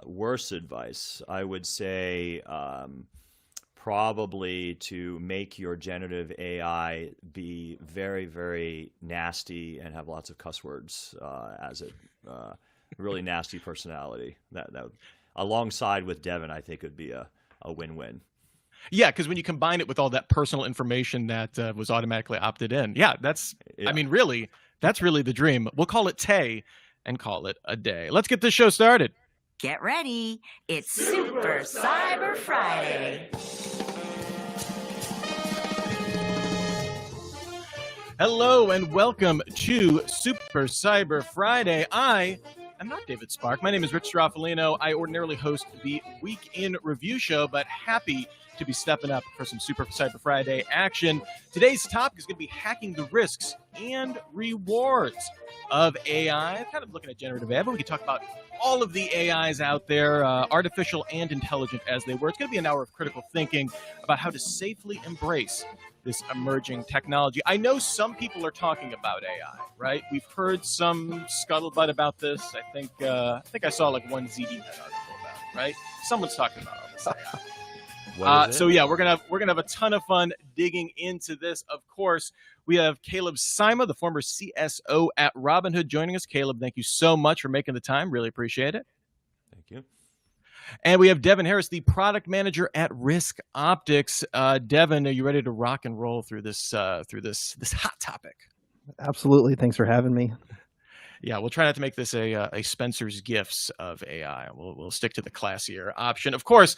Worse advice, I would say, probably to make your generative AI be very, very nasty and have lots of cuss words as it. Really nasty personality. That alongside with Devin, I think would be a win-win. Yeah, because when you combine it with all that personal information that was automatically opted in, yeah, I Yeah. mean, really, that's really the dream. We'll call it Tay and call it a day. Let's get this show started. Get ready. It's Super Cyber Friday. Hello and welcome to Super Cyber Friday. I am not David Spark. My name is Rich Stroffolino. I ordinarily host the Week in Review show, but happy to be stepping up for some Super Cyber Friday action. Today's topic is going to be hacking the risks and rewards of AI. I'm kind of looking at generative AI, but we can talk about all of the AIs out there, artificial and intelligent as they were. It's going to be an hour of critical thinking about how to safely embrace this emerging technology. I know some people are talking about AI, right? We've heard some scuttlebutt about this. I think I saw like one ZDNet article about it, right? Someone's talking about all this AI. So yeah, we're gonna have a ton of fun digging into this. Of course, we have Caleb Sima, the former CSO at Robinhood, joining us. Caleb, thank you so much for making the time. Really appreciate it. Thank you. And we have Devin Harris, the product manager at Risk Optics. Devin, are you ready to rock and roll through this hot topic? Absolutely. Thanks for having me. Yeah, we'll try not to make this a Spencer's Gifts of AI. We'll stick to the classier option. Of course,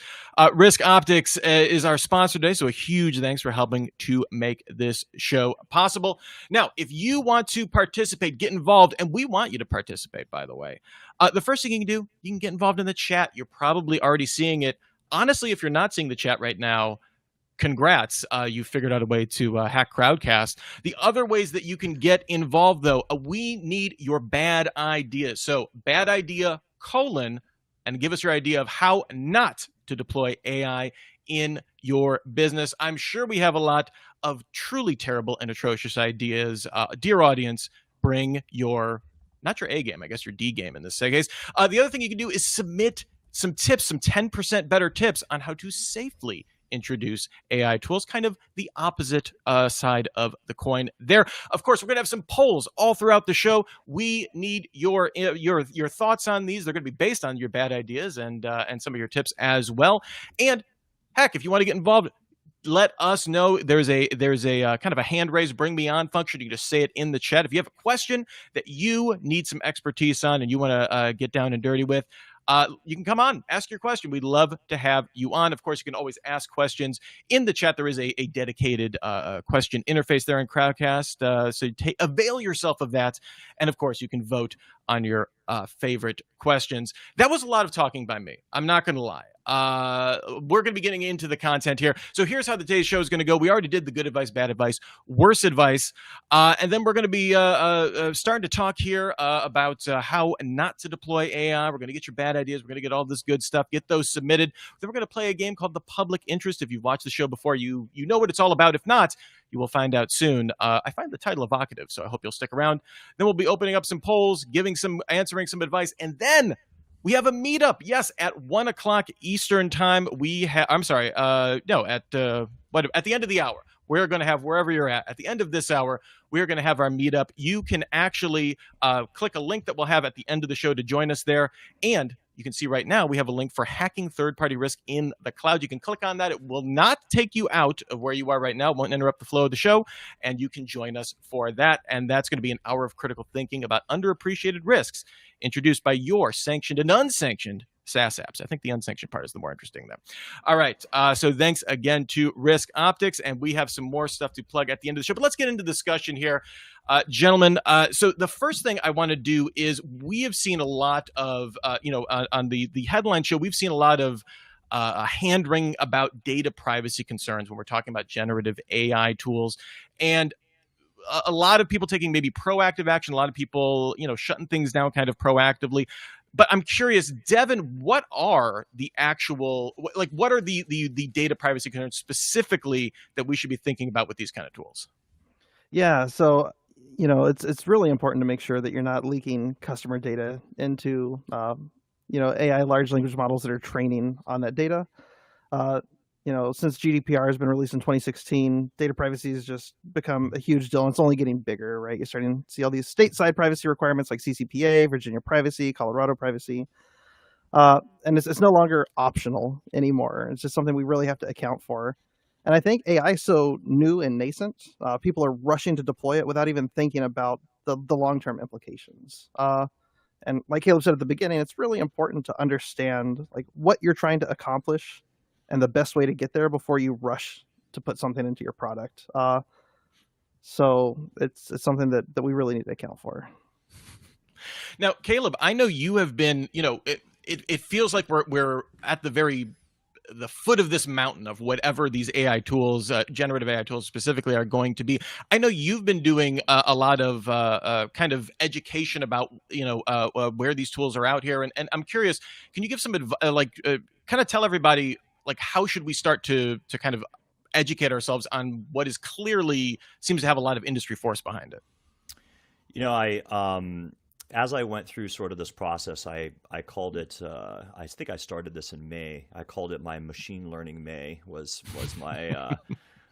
Risk Optics is our sponsor today, so a huge thanks for helping to make this show possible. Now, if you want to participate, get involved, and we want you to participate, by the way, the first thing you can do, you can get involved in the chat. You're probably already seeing it. Honestly, if you're not seeing the chat right now, congrats, you figured out a way to hack Crowdcast. The other ways that you can get involved, though, we need your bad ideas. So bad idea, and give us your idea of how not to deploy AI in your business. I'm sure we have a lot of truly terrible and atrocious ideas. Dear audience, bring not your A game, I guess your D game in this case. The other thing you can do is submit some tips, some 10% better tips on how to safely introduce AI tools, kind of the opposite side of the coin there. Of course, we're going to have some polls all throughout the show. We need your thoughts on these. They're going to be based on your bad ideas and some of your tips as well. And heck, if you want to get involved, let us know. There's a kind of a hand raise, bring me on function. You can just say it in the chat. If you have a question that you need some expertise on and you want to get down and dirty with, you can come on, ask your question. We'd love to have you on. Of course, you can always ask questions in the chat. There is a dedicated question interface there in Crowdcast, so avail yourself of that. And of course, you can vote on your favorite questions. That was a lot of talking by me. I'm not going to lie. We're going to be getting into the content here. So here's how today's show is going to go. We already did the good advice, bad advice, worse advice. And then we're going to be starting to talk here about how not to deploy AI. We're going to get your bad ideas. We're going to get all this good stuff, get those submitted. Then we're going to play a game called The Public Interest. If you've watched the show before, you know what it's all about. If not, you will find out soon. I find the title evocative, so I hope you'll stick around. Then we'll be opening up some polls, answering some advice, and then we have a meetup. Yes, at 1 o'clock Eastern time. At the end of the hour. We're going to have, wherever you're at the end of this hour, we're going to have our meetup. You can actually click a link that we'll have at the end of the show to join us there. And you can see right now we have a link for hacking third-party risk in the cloud. You can click on that. It will not take you out of where you are right now. It won't interrupt the flow of the show. And you can join us for that. And that's going to be an hour of critical thinking about underappreciated risks introduced by your sanctioned and unsanctioned SaaS apps. I think the unsanctioned part is the more interesting, though. All right. So thanks again to Risk Optics, and we have some more stuff to plug at the end of the show. But let's get into discussion here, gentlemen. So the first thing I want to do is we have seen a lot of, on the headline show, we've seen a lot of hand-wringing about data privacy concerns when we're talking about generative AI tools. And a lot of people taking maybe proactive action, a lot of people, shutting things down kind of proactively. But I'm curious, Devin, what are the data privacy concerns specifically that we should be thinking about with these kind of tools? Yeah, so it's really important to make sure that you're not leaking customer data into AI large language models that are training on that data. Since GDPR has been released in 2016, data privacy has just become a huge deal, and it's only getting bigger, right? You're starting to see all these stateside privacy requirements like CCPA, Virginia privacy, Colorado privacy. And it's no longer optional anymore. It's just something we really have to account for. And I think AI is so new and nascent, people are rushing to deploy it without even thinking about the long-term implications. And like Caleb said at the beginning, it's really important to understand like what you're trying to accomplish and the best way to get there before you rush to put something into your product. So it's something that we really need to account for. Now, Caleb, I know you have been, it feels like we're at the foot of this mountain of whatever these AI tools, generative AI tools specifically, are going to be. I know you've been doing a lot of kind of education about where these tools are out here, and I'm curious, can you give some advice, kind of tell everybody like how should we start to kind of educate ourselves on what is clearly seems to have a lot of industry force behind it? As I went through sort of this process, I called it, I think I started this in May. I called it my machine learning May was my,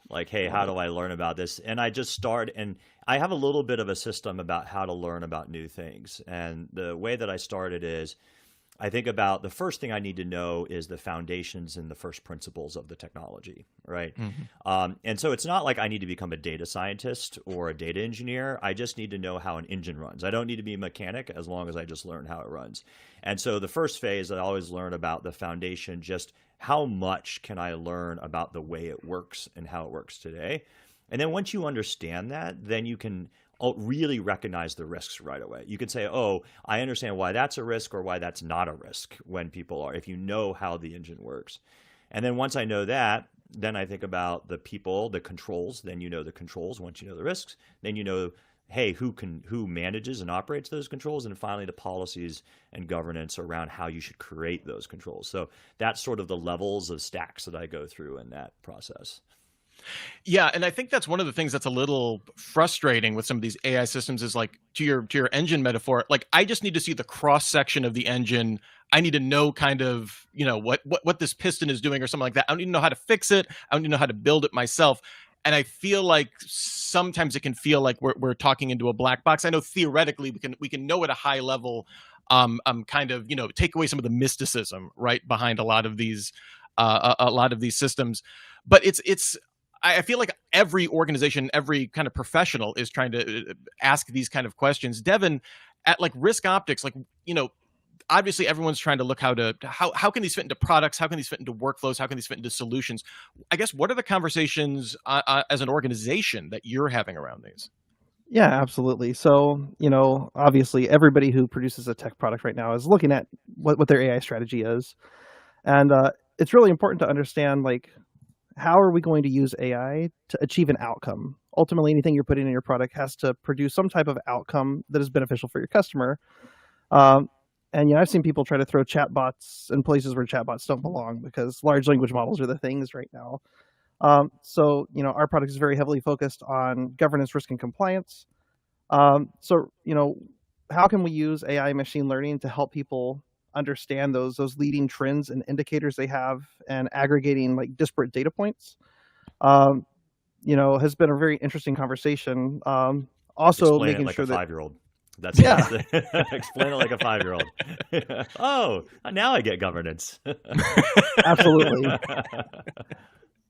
like, hey, how do I learn about this? And I just started, and I have a little bit of a system about how to learn about new things. And the way that I started is, I think about the first thing I need to know is the foundations and the first principles of the technology, right? Mm-hmm. And so it's not like I need to become a data scientist or a data engineer. I just need to know how an engine runs. I don't need to be a mechanic as long as I just learn how it runs. And so the first phase, I always learn about the foundation, just how much can I learn about the way it works and how it works today. And then once you understand that, then you can really recognize the risks right away. You can say, oh, I understand why that's a risk or why that's not a risk when people are, if you know how the engine works. And then once I know that, then I think about the people, the controls, then you know the controls. Once you know the risks, then you know, hey, who manages and operates those controls, and finally the policies and governance around how you should create those controls. So that's sort of the levels of stacks that I go through in that process. Yeah, and I think that's one of the things that's a little frustrating with some of these AI systems is like to your engine metaphor, like I just need to see the cross section of the engine. I need to know kind of, what this piston is doing or something like that. I don't even know how to fix it. I don't even know how to build it myself. And I feel like sometimes it can feel like we're talking into a black box. I know theoretically we can know at a high level, kind of, take away some of the mysticism right behind a lot of these systems. But I feel like every organization, every kind of professional is trying to ask these kind of questions. Devin, at like Risk Optics, obviously everyone's trying to look how can these fit into products? How can these fit into workflows? How can these fit into solutions? I guess, what are the conversations as an organization that you're having around these? Yeah, absolutely. So, obviously everybody who produces a tech product right now is looking at what their AI strategy is. And it's really important to understand, like, how are we going to use AI to achieve an outcome? Ultimately, anything you're putting in your product has to produce some type of outcome that is beneficial for your customer. And I've seen people try to throw chatbots in places where chatbots don't belong because large language models are the things right now. So, our product is very heavily focused on governance, risk, and compliance. So, how can we use AI and machine learning to help people understand those leading trends and indicators they have, and aggregating like disparate data points, has been a very interesting conversation. Also, explain making it like sure a that 5-year-old. That's explain it like a 5-year-old. Oh, now I get governance. Absolutely.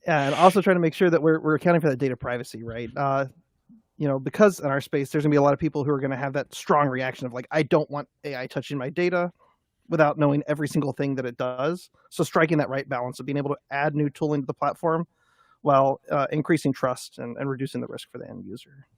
Yeah, and also trying to make sure that we're accounting for that data privacy, right? Because in our space, there's gonna be a lot of people who are gonna have that strong reaction of like, I don't want AI touching my data, without knowing every single thing that it does. So striking that right balance of being able to add new tooling to the platform while increasing trust and reducing the risk for the end user.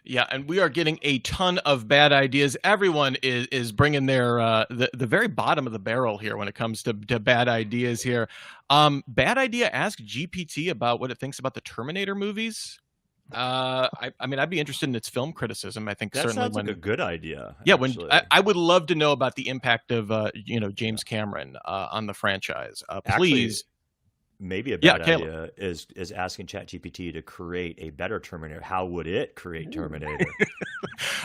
Yeah, and we are getting a ton of bad ideas. Everyone is bringing their the very bottom of the barrel here when it comes to bad ideas here. Bad idea, ask GPT about what it thinks about the Terminator movies. I mean, I'd be interested in its film criticism. I think that certainly sounds like a good idea. Yeah, actually. when I would love to know about the impact of James Cameron on the franchise. Please. Actually, maybe a bad idea is asking ChatGPT to create a better Terminator. How would it create Terminator?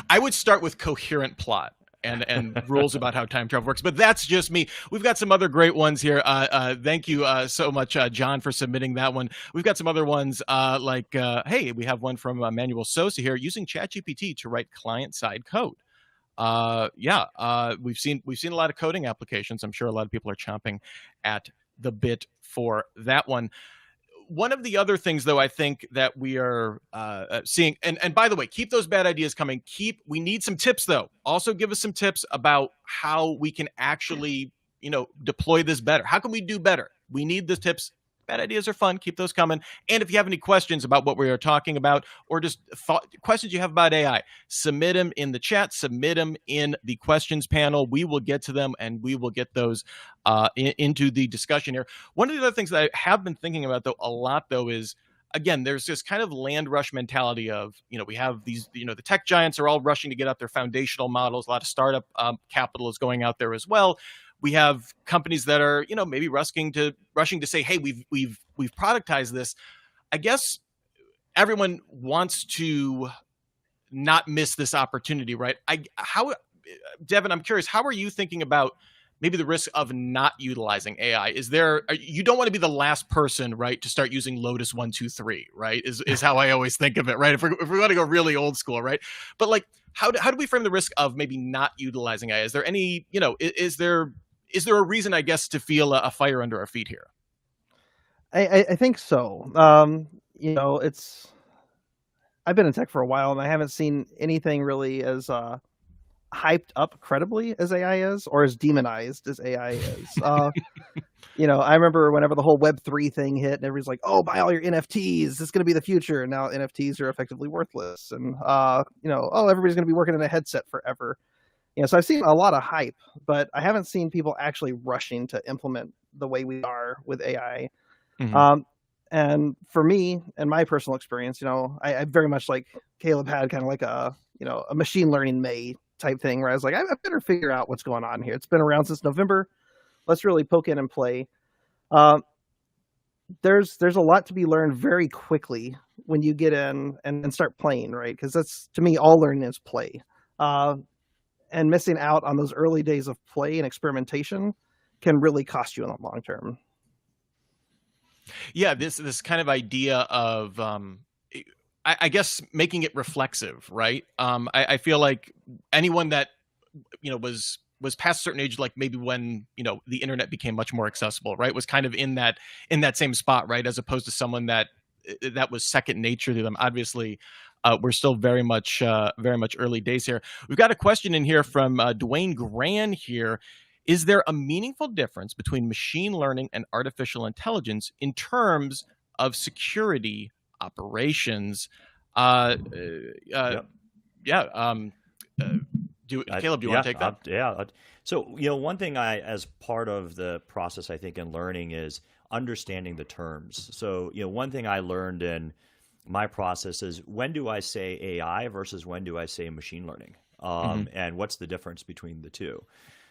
I would start with coherent plot. and rules about how time travel works. But that's just me. We've got some other great ones here. Thank you so much, John, for submitting that one. We've got some other ones hey, we have one from Manuel Sosa here, using ChatGPT to write client-side code. We've seen a lot of coding applications. I'm sure a lot of people are chomping at the bit for that one. One of the other things, though, I think that we are seeing, and by the way, keep those bad ideas coming. We need some tips, though. Also, give us some tips about how we can actually, deploy this better. How can we do better? We need the tips. Bad ideas are fun. Keep those coming. And if you have any questions about what we are talking about, or just questions you have about AI, submit them in the chat. Submit them in the questions panel. We will get to them, and we will get those into the discussion here. One of the other things that I have been thinking about, though, a lot, though, is, again, there's this kind of land rush mentality of, we have these, the tech giants are all rushing to get out their foundational models. A lot of startup capital is going out there as well. We have companies that are, maybe rushing to say, hey, we've productized this. I guess everyone wants to not miss this opportunity, right? Devin, I'm curious, how are you thinking about maybe the risk of not utilizing AI? You don't want to be the last person, right, to start using Lotus 1, 2, 3, right? Is how I always think of it, right? If we want to go really old school, right? But like, how do we frame the risk of maybe not utilizing AI? Is there any, is there a reason, I guess, to feel a fire under our feet here? I think so. I've been in tech for a while, and I haven't seen anything really as hyped up credibly as AI is, or as demonized as AI is. I remember whenever the whole Web3 thing hit, and everybody's like, "Oh, buy all your NFTs. This is going to be the future." And now NFTs are effectively worthless, and everybody's going to be working in a headset forever. So I've seen a lot of hype, but I haven't seen people actually rushing to implement the way we are with AI. Mm-hmm. And for me, and my personal experience, I very much like Caleb had kind of like a machine learning May type thing, where I was like, I better figure out what's going on here. It's been around since November. Let's really poke in and play. There's a lot to be learned very quickly when you get in and start playing, right? Because that's, to me, all learning is play. And missing out on those early days of play and experimentation can really cost you in the long term. Yeah, this kind of idea of, I guess, making it reflexive, right? I feel like anyone that was past a certain age, like maybe when the internet became much more accessible, right, was kind of in that same spot, right, as opposed to someone that was second nature to them. Obviously, we're still very much early days here. We've got a question in here from Dwayne Gran here. Is there a meaningful difference between machine learning and artificial intelligence in terms of security operations? Yep. Caleb, do you want to take that? Yeah. So, one thing as part of the process, I think, in learning is understanding the terms. So, one thing I learned in my process is, when do I say AI versus when do I say machine learning? And what's the difference between the two?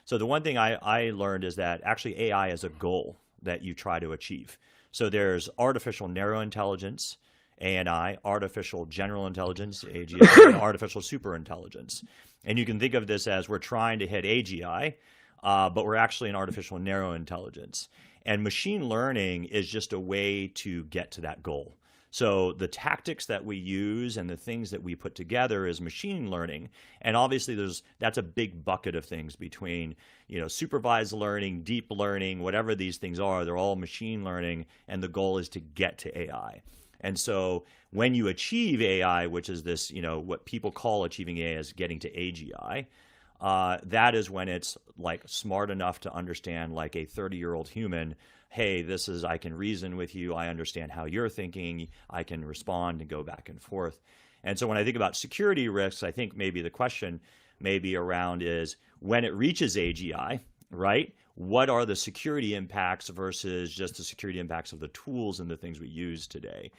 So the one thing I learned is that actually AI is a goal that you try to achieve. So there's artificial narrow intelligence, ANI, artificial general intelligence, AGI, and artificial superintelligence. And you can think of this as, we're trying to hit AGI, but we're actually in artificial narrow intelligence. And machine learning is just a way to get to that goal. So the tactics that we use and the things that we put together is machine learning. And obviously that's a big bucket of things between, supervised learning, deep learning, whatever these things are, they're all machine learning, and the goal is to get to AI. And so when you achieve AI, which is this, what people call achieving AI is getting to AGI, that is when it's like smart enough to understand, like a 30-year-old human, hey, I can reason with you, I understand how you're thinking, I can respond and go back and forth. And so when I think about security risks, I think maybe the question maybe around is, when it reaches AGI, right, what are the security impacts versus just the security impacts of the tools and the things we use today?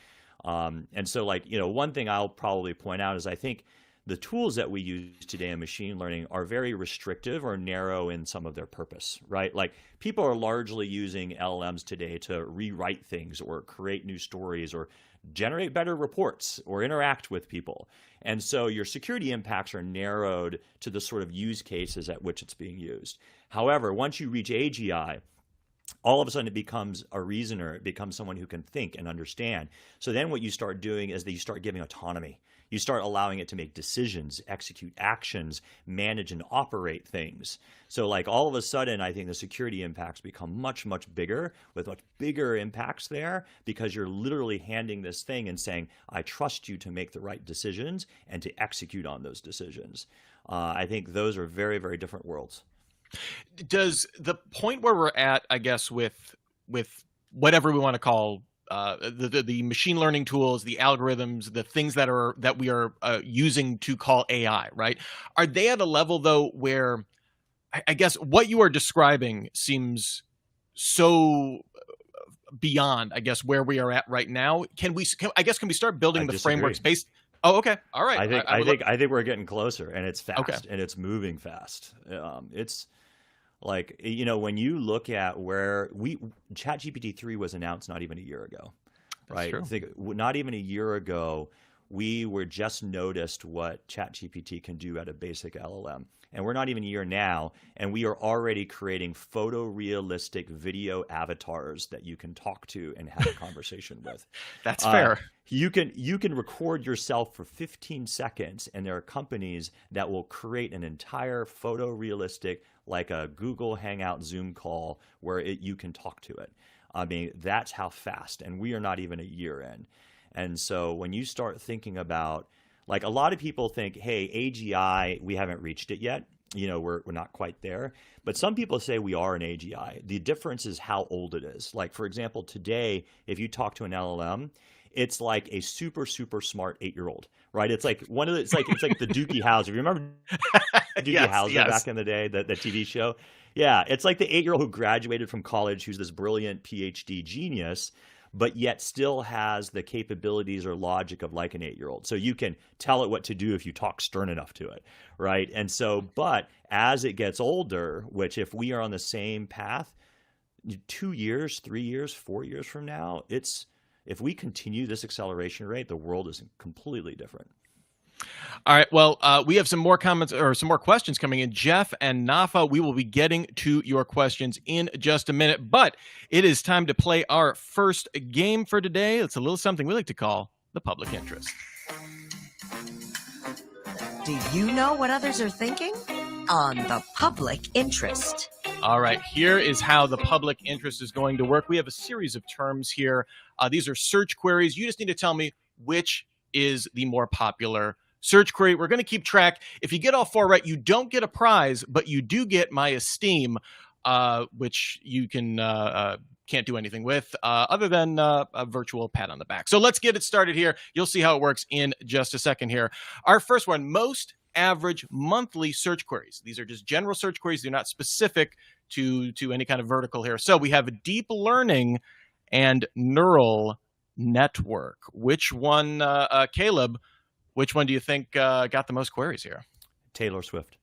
And so, one thing I'll probably point out is, I think the tools that we use today in machine learning are very restrictive or narrow in some of their purpose, right? Like people are largely using LLMs today to rewrite things or create new stories or generate better reports or interact with people. And so your security impacts are narrowed to the sort of use cases at which it's being used. However, once you reach AGI, all of a sudden it becomes a reasoner, it becomes someone who can think and understand. So then what you start doing is that you start giving autonomy. You start allowing it to make decisions, execute actions, manage and operate things. So like all of a sudden, I think the security impacts become much, much bigger with much bigger impacts there because you're literally handing this thing and saying, I trust you to make the right decisions and to execute on those decisions. I think those are very, very different worlds. Does the point where we're at, I guess, with whatever we want to call the machine learning tools, the algorithms, the things that we are using to call AI, right? Are they at a level though where I guess what you are describing seems so beyond, I guess, where we are at right now? Can we start building the frameworks based? Oh, okay, all right. I think we're getting closer, and it's fast, okay, and it's moving fast. It's like, you know, when you look at where ChatGPT 3 was announced not even a year ago, right? That's true. Not even a year ago, we were just noticed what ChatGPT can do at a basic LLM. And we're not even a year now, and we are already creating photorealistic video avatars that you can talk to and have a conversation with. That's fair. You can record yourself for 15 seconds, and there are companies that will create an entire photorealistic, like a Google Hangout Zoom call, where you can talk to it. I mean, that's how fast, and we are not even a year in. And so when you start thinking about, like, a lot of people think, hey, AGI, we haven't reached it yet. You know, we're not quite there. But some people say we are in AGI. The difference is how old it is. Like, for example, today, if you talk to an LLM, it's like a super, super smart 8-year-old, right? It's like it's like the Doogie Howser. You remember Doogie Howser back in the day, the TV show? Yeah, it's like the 8-year-old who graduated from college, who's this brilliant PhD genius, but yet still has the capabilities or logic of like an 8-year-old. So you can tell it what to do if you talk stern enough to it, right? And so, but as it gets older, which if we are on the same path, 2 years, 3 years, 4 years from now, if we continue this acceleration rate, the world is completely different. All right. Well, we have some more comments or some more questions coming in. Jeff and Nafa, we will be getting to your questions in just a minute, but it is time to play our first game for today. It's a little something we like to call the public interest. Do you know what others are thinking? On the public interest. All right, here is how the public interest is going to work. We have a series of terms here. These are search queries. You just need to tell me which is the more popular search query. We're going to keep track. If you get all 4 right, you don't get a prize, but you do get my esteem, which you can't do anything with other than a virtual pat on the back. So let's get it started here. You'll see how it works in just a second here. Our first one, most average monthly search queries. These are just general search queries. They're not specific to any kind of vertical here. So we have deep learning and neural network. Which one, Caleb, which one do you think got the most queries here? Taylor Swift.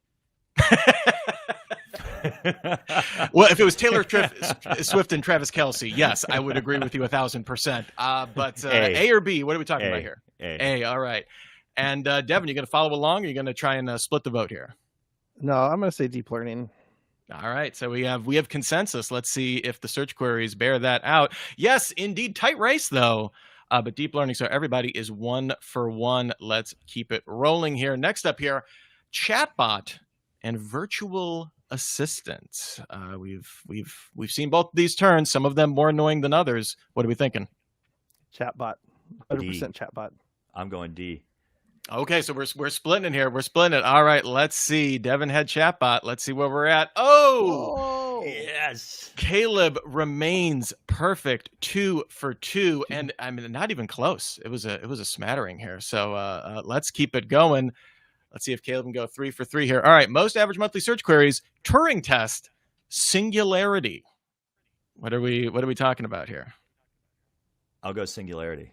Well, if it was Taylor Swift and Travis Kelce, yes, I would agree with you 1,000%. But A or B, what are we talking about here? A. All right. And Devin, you going to follow along, or are you going to try and split the vote here? No, I'm going to say deep learning. All right, so we have consensus. Let's see if the search queries bear that out. Yes, indeed, tight race though. But deep learning, so everybody is 1 for 1. Let's keep it rolling here. Next up here, chatbot and virtual assistant. We've seen both these terms. Some of them more annoying than others. What are we thinking? Chatbot, 100% chatbot. I'm going D. Okay, so we're splitting it here. We're splitting it. All right, let's see. Devin had chatbot. Let's see where we're at. Oh, yes. Caleb remains perfect, 2 for 2, and I mean not even close. It was a smattering here. So let's keep it going. Let's see if Caleb can go 3 for 3 here. All right, most average monthly search queries, Turing test, singularity. What are we talking about here? I'll go singularity.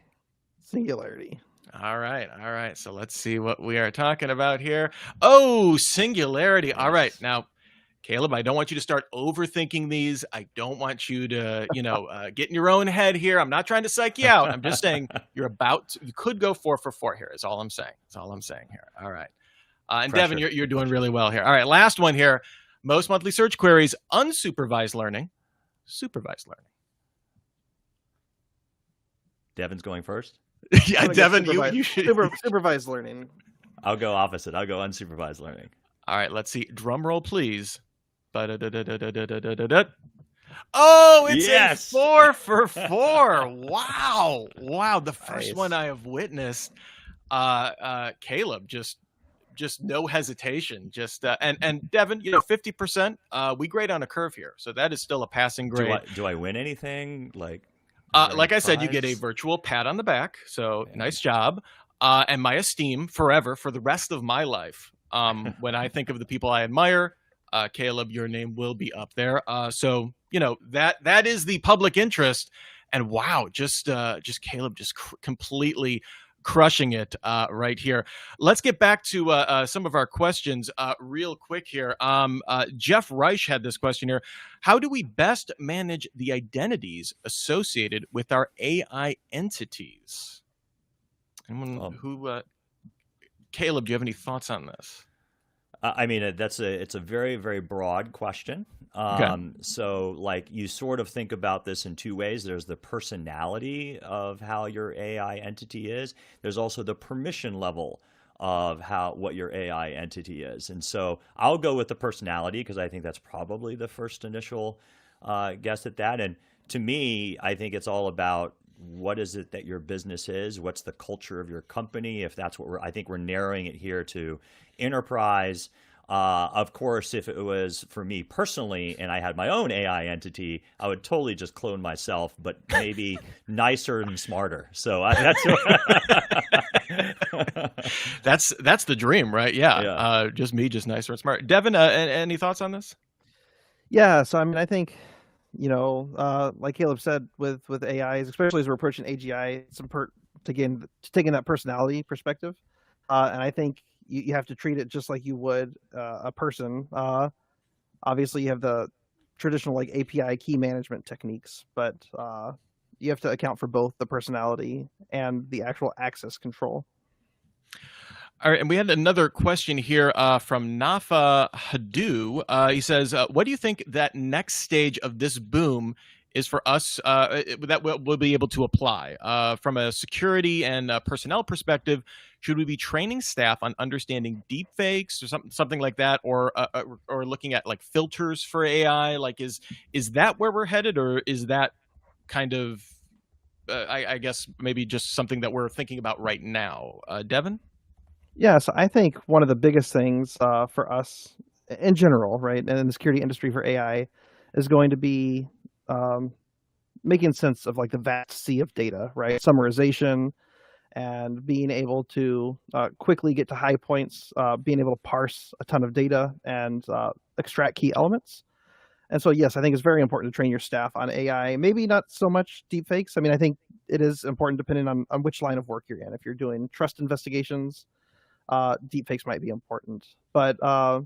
Singularity. All right. All right. So let's see what we are talking about here. Oh, singularity. All right. Nice. Now, Caleb, I don't want you to start overthinking these. I don't want you to, get in your own head here. I'm not trying to psych you out. I'm just saying you could go 4 for 4 here, is all I'm saying. That's all I'm saying here. All right. And Devin, Pressure. you're doing really well here. All right. Last one here. Most monthly search queries, unsupervised learning, supervised learning. Devin's going first. Yeah, I'm gonna Devin, go you should. supervised learning. I'll go opposite. I'll go unsupervised learning. All right, let's see. Drum roll, please. Ba-da-da-da-da-da-da-da-da. Oh, it's Yes. a 4 for 4. Wow. Wow. The first Nice. one I have witnessed. Caleb, just no hesitation. Just and Devin, 50%. We grade on a curve here. So that is still a passing grade. Do I win anything? Like, is there Like any I said, you get a prize? virtual pat on the back. So Yeah. nice job. And my esteem forever for the rest of my life. When I think of the people I admire, Caleb, your name will be up there. So that is the public interest. And wow, just Caleb just completely crushing it right here. Let's get back to some of our questions real quick here. Jeff Reich had this question here. How do we best manage the identities associated with our AI entities? Anyone who Caleb, do you have any thoughts on this? I mean, it's a very, very broad question. So like you sort of think about this in two ways. There's the personality of how your AI entity is. There's also the permission level of what your AI entity is. And so I'll go with the personality because I think that's probably the first initial guess at that. And to me, I think it's all about what is it that your business is? What's the culture of your company? If that's what I think we're narrowing it here to enterprise. Of course, if it was for me personally and I had my own AI entity, I would totally just clone myself, but maybe nicer and smarter. So that's the dream, right? Yeah. Yeah. Just me, just nicer and smart. Devin, any thoughts on this? Yeah, so I mean, I think, like Caleb said, with AIs, especially as we're approaching AGI, it's important to taking that personality perspective, and I think you have to treat it just like you would a person. Obviously, you have the traditional like API key management techniques, but you have to account for both the personality and the actual access control. All right, and we had another question here from Nafa Hadu. He says, what do you think that next stage of this boom is for us that we'll be able to apply? From a security and personnel perspective, should we be training staff on understanding deepfakes or something like that, or looking at like filters for AI? Like, is that where we're headed, or is that kind of, I guess, maybe just something that we're thinking about right now? Devin? Yeah, so I think one of the biggest things for us in general, right, and in the security industry for AI, is going to be making sense of like the vast sea of data, right? Summarization and being able to quickly get to high points, being able to parse a ton of data and extract key elements. And so, yes, I think it's very important to train your staff on AI. Maybe not so much deepfakes. I mean, I think it is important depending on which line of work you're in. If you're doing trust investigations, deepfakes might be important. But I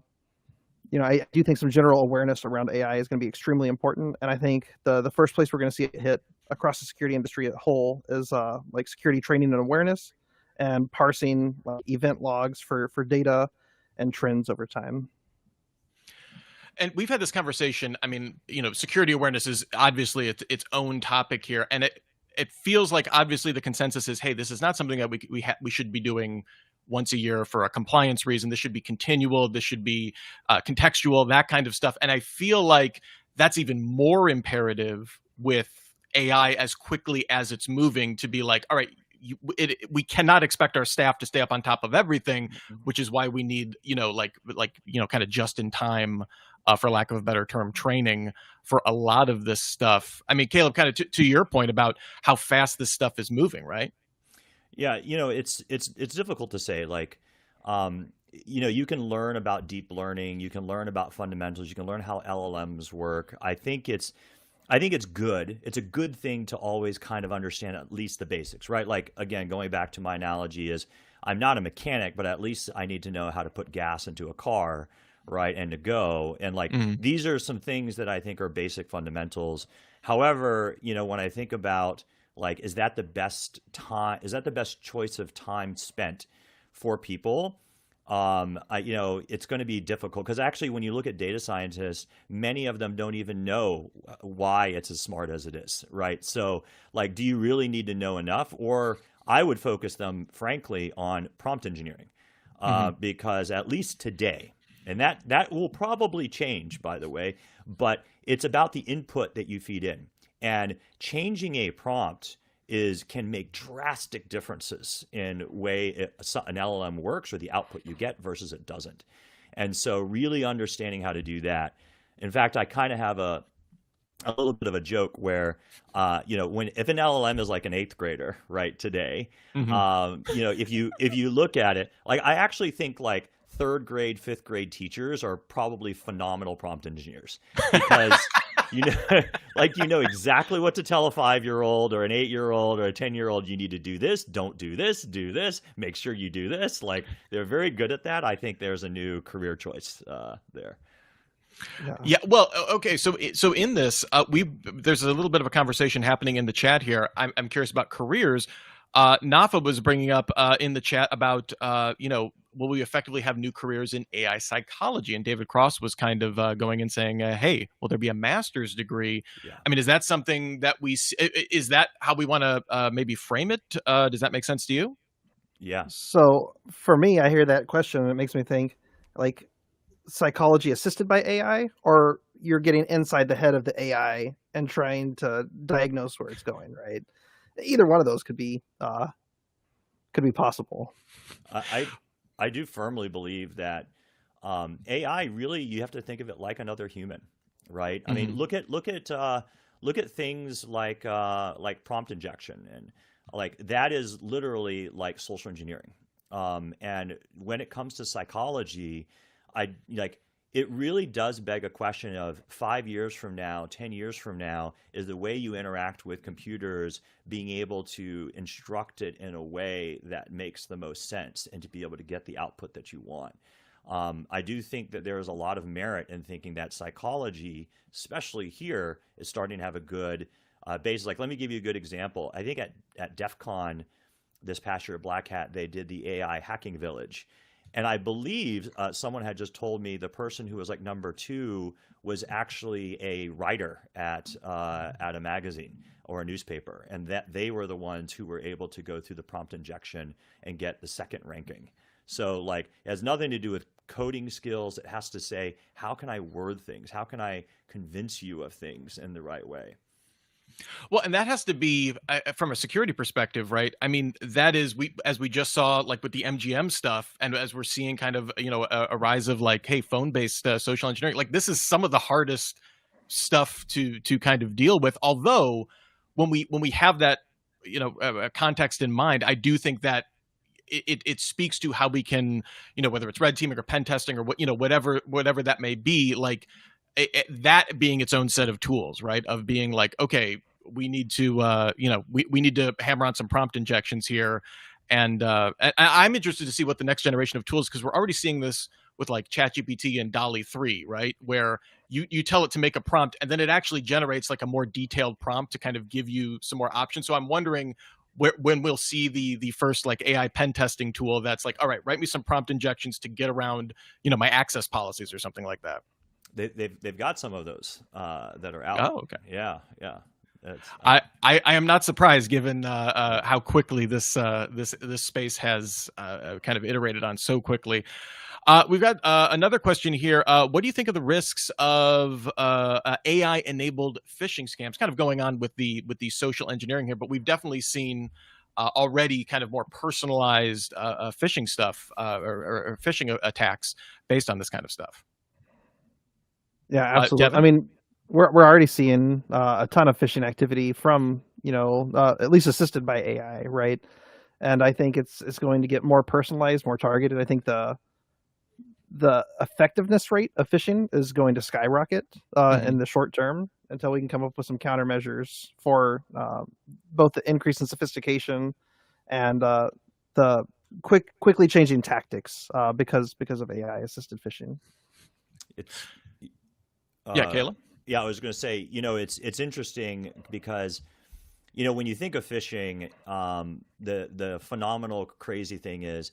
do think some general awareness around AI is going to be extremely important. And I think the first place we're going to see it hit across the security industry as a whole is like security training and awareness and parsing event logs for data and trends over time. And we've had this conversation. I mean, security awareness is obviously its own topic here. And it feels like obviously the consensus is, hey, this is not something that we should be doing once a year for a compliance reason. This should be continual. This should be contextual, that kind of stuff. And I feel like that's even more imperative with AI as quickly as it's moving, to be like, all right, we cannot expect our staff to stay up on top of everything, which is why we need, kind of just in time, for lack of a better term, training for a lot of this stuff. I mean, Caleb, kind of to your point about how fast this stuff is moving, right? Yeah, it's difficult to say. Like, you can learn about deep learning, you can learn about fundamentals, you can learn how LLMs work. I think it's I think it's good. It's a good thing to always kind of understand at least the basics, right? Like, again, going back to my analogy is I'm not a mechanic, but at least I need to know how to put gas into a car, right? And to go. And like, Mhm. these are some things that I think are basic fundamentals. However, when I think about like, is that the best time? Is that the best choice of time spent for people? It's going to be difficult because actually, when you look at data scientists, many of them don't even know why it's as smart as it is, right? So, like, do you really need to know enough? Or I would focus them, frankly, on prompt engineering, because at least today, and that will probably change, by the way, but it's about the input that you feed in, and changing a prompt can make drastic differences in way an LLM works or the output you get versus it doesn't. And so really understanding how to do that. In fact, I kind of have a little bit of a joke where, if an LLM is like an eighth grader, right, today, if you look at it, like I actually think like third grade, fifth grade teachers are probably phenomenal prompt engineers because you know exactly what to tell a 5-year-old or an 8-year-old or a 10-year-old. You need to do this, don't do this, do this, make sure you do this. Like they're very good at that. I think there's a new career choice there. Yeah. Well, okay. So in this, there's a little bit of a conversation happening in the chat here. I'm curious about careers. Nafa was bringing up in the chat about will we effectively have new careers in AI psychology? And David Cross was kind of going and saying, hey, will there be a master's degree? Yeah. I mean, is that something that is that how we want to maybe frame it? Does that make sense to you? Yeah. So for me, I hear that question and it makes me think like psychology assisted by AI, or you're getting inside the head of the AI and trying to diagnose where it's going, right? Either one of those could be possible. I do firmly believe that AI really, you have to think of it like another human, right? I mean, look at things like prompt injection, and like that is literally like social engineering. And when it comes to psychology, it really does beg a question of 5 years from now, 10 years from now, is the way you interact with computers being able to instruct it in a way that makes the most sense and to be able to get the output that you want. I do think that there is a lot of merit in thinking that psychology, especially here, is starting to have a good base. Like, let me give you a good example. I think at DEF CON this past year at Black Hat, they did the AI Hacking Village. And I believe someone had just told me the person who was like number 2 was actually a writer at a magazine or a newspaper, and that they were the ones who were able to go through the prompt injection and get the second ranking. So like, it has nothing to do with coding skills. It has to say, how can I word things? How can I convince you of things in the right way? Well, and that has to be from a security perspective, right? I mean, that is as we just saw, like with the MGM stuff, and as we're seeing kind of a rise of like, hey, phone-based social engineering. Like this is some of the hardest stuff to kind of deal with. Although when we have that context in mind, I do think that it speaks to how we can whether it's red teaming or pen testing or whatever that may be, like. That being its own set of tools, right? Of being like, okay, we need to, we need to hammer on some prompt injections here, and I'm interested to see what the next generation of tools, because we're already seeing this with like ChatGPT and DALL-E 3, right? Where you tell it to make a prompt, and then it actually generates like a more detailed prompt to kind of give you some more options. So I'm wondering when we'll see the first like AI pen testing tool that's like, all right, write me some prompt injections to get around, my access policies or something like that. They've got some of those that are out. Oh, okay. Yeah. I am not surprised given how quickly this space has kind of iterated on so quickly. We've got another question here. What do you think of the risks of AI enabled phishing scams? Kind of going on with the social engineering here, but we've definitely seen already kind of more personalized phishing stuff or phishing attacks based on this kind of stuff. Yeah, absolutely. Devin? I mean, we're already seeing a ton of phishing activity from at least assisted by AI, right? And I think it's going to get more personalized, more targeted. I think the effectiveness rate of phishing is going to skyrocket in the short term. until we can come up with some countermeasures for both the increase in sophistication and the quickly changing tactics because of AI assisted phishing. It's Yeah, Caleb? Yeah, I was going to say, it's interesting because, when you think of phishing, the phenomenal crazy thing is,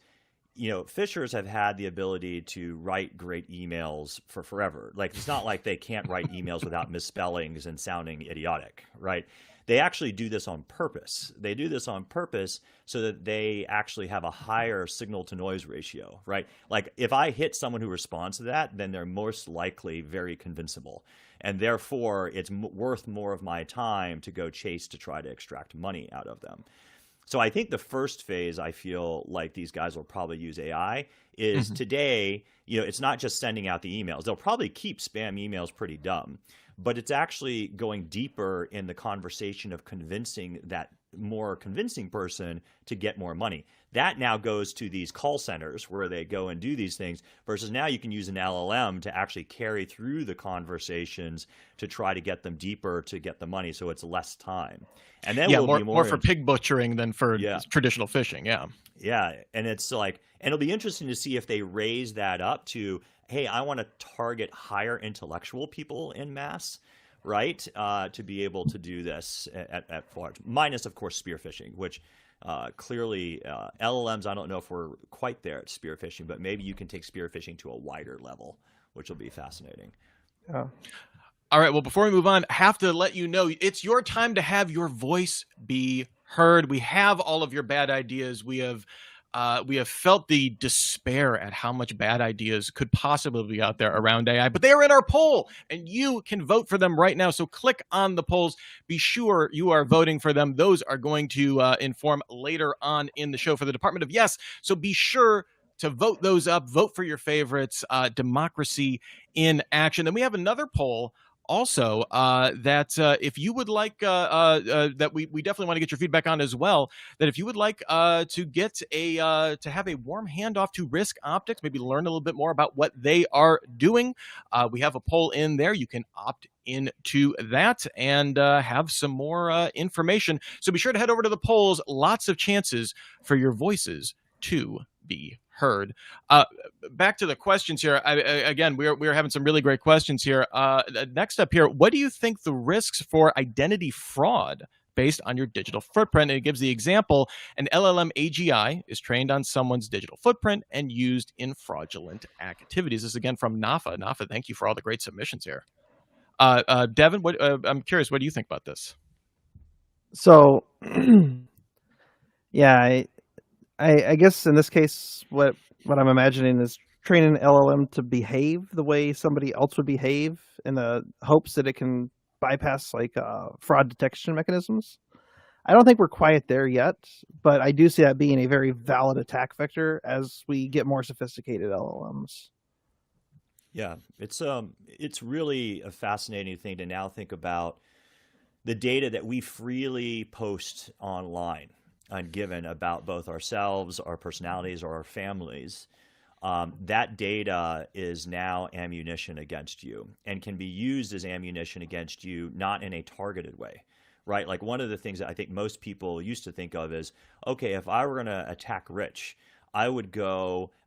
phishers have had the ability to write great emails for forever. Like, it's not like they can't write emails without misspellings and sounding idiotic, right? They actually do this on purpose. They do this on purpose so that they actually have a higher signal to noise ratio, right? Like, if I hit someone who responds to that, then they're most likely very convincible. And therefore, it's worth more of my time to go chase to try to extract money out of them. So I think the first phase, I feel like these guys will probably use AI, is today, it's not just sending out the emails. They'll probably keep spam emails pretty dumb, but it's actually going deeper in the conversation of convincing that more convincing person to get more money. That now goes to these call centers where they go and do these things, versus now you can use an LLM to actually carry through the conversations to try to get them deeper to get the money, so it's less time. And then we'll be more for pig butchering than for traditional phishing. Yeah, and it's like, and it'll be interesting to see if they raise that up to, hey, I want to target higher intellectual people in mass, right? To be able to do this at large, minus of course spear phishing, which clearly LLMs, I don't know if we're quite there at spear phishing, but maybe you can take spear phishing to a wider level, which will be fascinating. Yeah. All right. Well, before we move on, I have to let you know it's your time to have your voice be heard. We have all of your bad ideas. We have felt the despair at how much bad ideas could possibly be out there around AI, but they are in our poll and you can vote for them right now. So click on the polls. Be sure you are voting for them. Those are going to inform later on in the show for the Department of Yes. So be sure to vote those up. Vote for your favorites. Democracy in action. Then we have another poll also that if you would like that we definitely want to get your feedback on as well, that if you would like to get to have a warm handoff to Risk Optics, maybe learn a little bit more about what they are doing, we have a poll in there. You can opt into that and have some more information. So be sure to head over to the polls. Lots of chances for your voices to be heard. Back to the questions here. Again, we're having some really great questions here. Next up here, what do you think the risks for identity fraud based on your digital footprint? And it gives the example, an LLM AGI is trained on someone's digital footprint and used in fraudulent activities. This is again from Nafa. Nafa, thank you for all the great submissions here. Devin, I'm curious, what do you think about this? So, yeah, I guess in this case, what I'm imagining is training an LLM to behave the way somebody else would behave in the hopes that it can bypass like fraud detection mechanisms. I don't think we're quite there yet, but I do see that being a very valid attack vector as we get more sophisticated LLMs. Yeah, it's really a fascinating thing to now think about the data that we freely post online and given about both ourselves, our personalities, or our families. That data is now ammunition against you and can be used as ammunition against you, not in a targeted way, right? Like one of the things that I think most people used to think of is, okay, if I were going to attack Rich, I would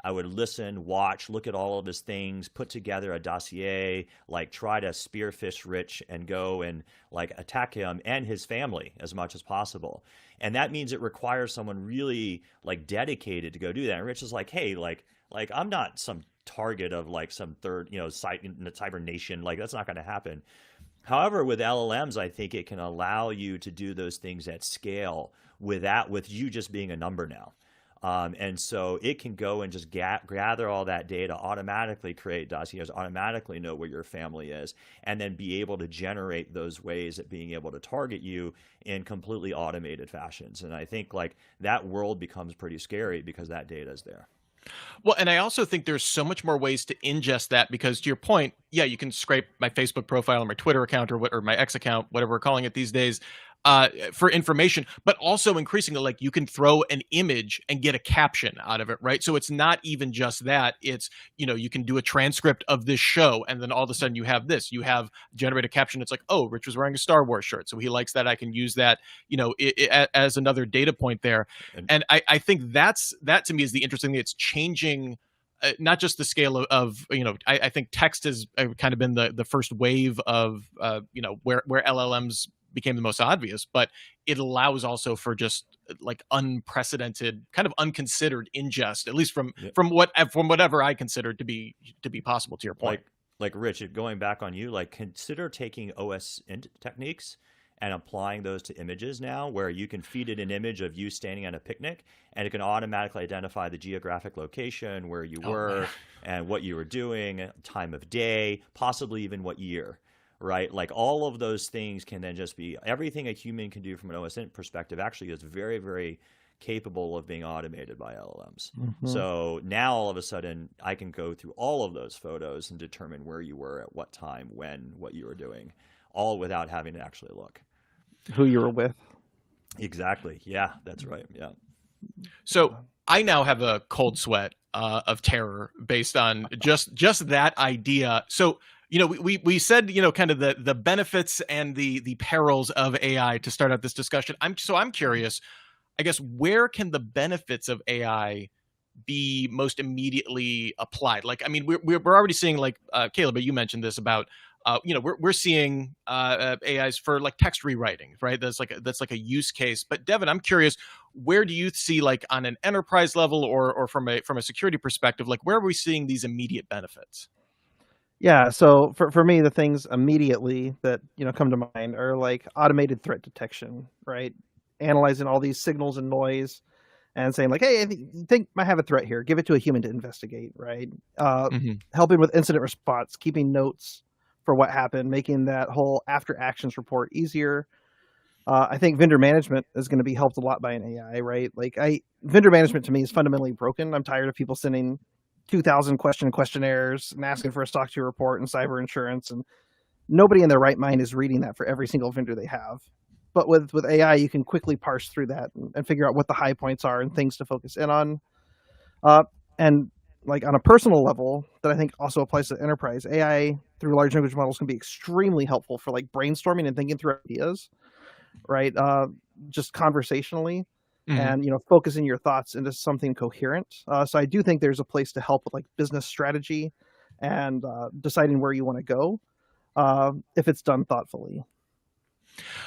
listen, watch, look at all of his things, put together a dossier, like try to spearfish Rich and go and like attack him and his family as much as possible. And that means it requires someone really like dedicated to go do that. And Rich is like, hey, like I'm not some target of like some third, site in the cyber nation. Like that's not going to happen. However, with LLMs, I think it can allow you to do those things at scale with you just being a number now. And so it can go and just gather all that data, automatically create dossiers, automatically know where your family is, and then be able to generate those ways of being able to target you in completely automated fashions. And I think like that world becomes pretty scary because that data is there. Well, and I also think there's so much more ways to ingest that because to your point, yeah, you can scrape my Facebook profile or my Twitter account or my X account, whatever we're calling it these days. for information, but also increasingly, like, you can throw an image and get a caption out of it, right? So it's not even just that. It's, you can do a transcript of this show, and then all of a sudden you have this. You have generate a caption. It's like, oh, Rich was wearing a Star Wars shirt, so he likes that. I can use that, as another data point there. And I think that to me is the interesting thing. It's changing. Not just the scale of I think text has kind of been the first wave of where LLMs became the most obvious, but it allows also for just like unprecedented, kind of unconsidered ingest, at least from whatever I consider to be possible. To your point, like Rich, going back on you, like consider taking OSINT techniques and applying those to images now, where you can feed it an image of you standing at a picnic, and it can automatically identify the geographic location, where you were, and what you were doing, time of day, possibly even what year, right? Like all of those things can then just be everything a human can do from an OSINT perspective actually is very, very capable of being automated by LLMs. Mm-hmm. So now all of a sudden I can go through all of those photos and determine where you were at what time, when, what you were doing, all without having to actually look. Who you were with. Exactly. Yeah, that's right. Yeah. So I now have a cold sweat of terror based on just that idea. So, we said, kind of the benefits and the perils of AI to start out this discussion. I'm curious, I guess, where can the benefits of AI be most immediately applied? Like, I mean, we're already seeing, like, Caleb, you mentioned this about, we're seeing AIs for like text rewriting, right? That's like a use case. But Devin, I'm curious, where do you see, like, on an enterprise level or from a security perspective, like, where are we seeing these immediate benefits? Yeah, so for me, the things immediately that come to mind are like automated threat detection, right? Analyzing all these signals and noise, and saying like, hey, I think might have a threat here. Give it to a human to investigate, right? Helping with incident response, keeping notes for what happened, making that whole after actions report easier. I think vendor management is going to be helped a lot by an AI, right? Like vendor management to me is fundamentally broken. I'm tired of people sending 2,000 questionnaires and asking for a SOC 2 report and cyber insurance, and nobody in their right mind is reading that for every single vendor they have. But with AI, you can quickly parse through that and figure out what the high points are and things to focus in on. And like on a personal level, that I think also applies to enterprise, AI through large language models can be extremely helpful for like brainstorming and thinking through ideas, right? Just conversationally. And focusing your thoughts into something coherent. So I do think there's a place to help with like business strategy and deciding where you want to go if it's done thoughtfully.